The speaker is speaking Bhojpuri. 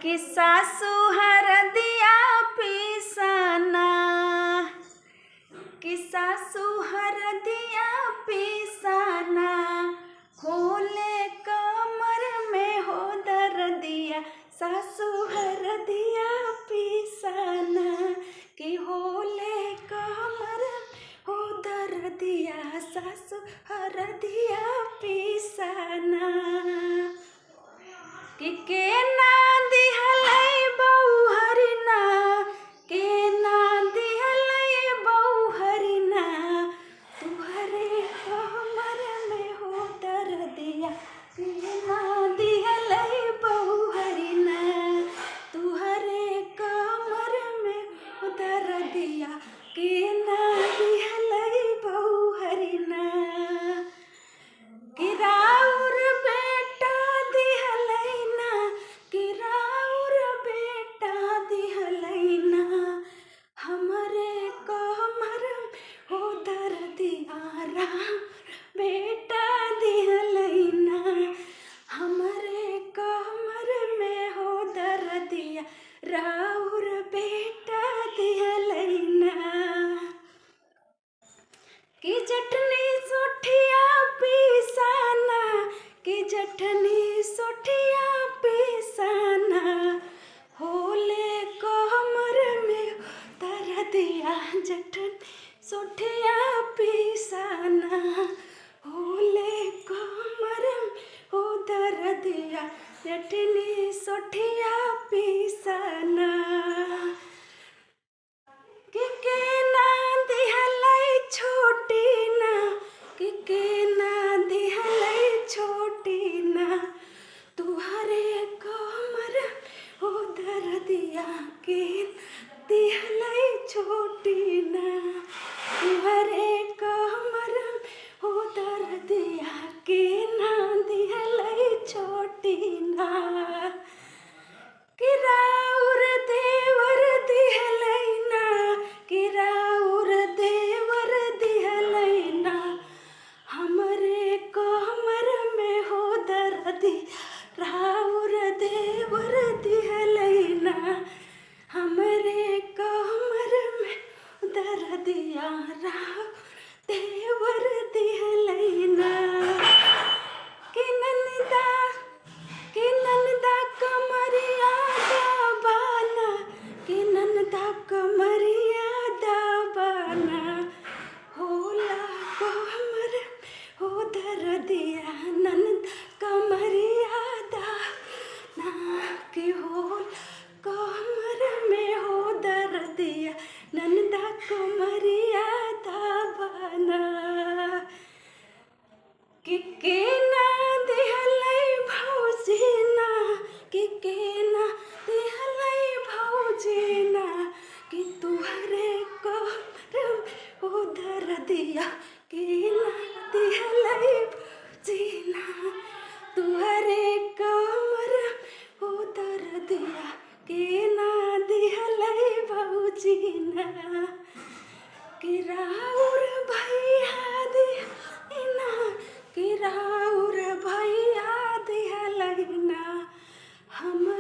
कि सासु हरदिया पीसना, कि सासु हरदिया पीसना, होले कमर में हो दर्दिया, सासु हरदिया पीसना, कि होले कमर हो दर्दिया, सासु हरदिया पीसना। कि के ना दिहलै बौहरिना, के ना दिहलै बौहरिना, तुहरे कमर में हो दर्दिया, के ना दिहलै बौहरिना, तुहरे कमर में हो दर्दिया, के ना दिहलै बौहरिना। कि राउर बेटा दिहलैना, कि राउर बेटा दिहलैना, हमरे कमर हो दर्दिया, राउर बेटा दिहलैना, हमरे कमर में हो दर्दिया, राउर बेटा दिहलैना। कि जटनी सोठिया पीसना, कि जटनी सोठिया पीसना, होले कमर में दर्दिया, जटनी सोठिया पीसना, होले कमर में हो दर्दिया, जटनी सोठिया पीसना। कि ना दिहलै छोटी ना, कि ना दिहलै छोटी ना, तुहरे कमर हो दर्दिया, के दिहलै छोटी ना, तुहरे कमर हो दर्दिया, के ना दिहलै छोटी ना। कि राउर देवर दिहलैना, कि राउर देवर दिहलैना, हमरे कमर में हो दर्दी, राउर देवर दिहलैना, हमरे कमर में दर्दिया, राउर देवर दिहलैना। कि ननदा, कि ननदा कमरिया दबाना, कि ननदा कमरिया दबाना, होला कमर हो दर्दिया, ननदा कमरिया दबाना, कि होला कमर में हो दर्दिया, ननदा कमरिया दबाना। कि ना दिहलै भौजीना, कि ना दिहलै भौजीना, कि तुहरे कमर में हो दर्दिया, कि ना दिहलै भौजीना, तुहरे कमर में हो दर्दिया, कि ना दिहलै भौजीना। कि राउर भैया दिहलैना, कि राउर भैया दिहलैना, हम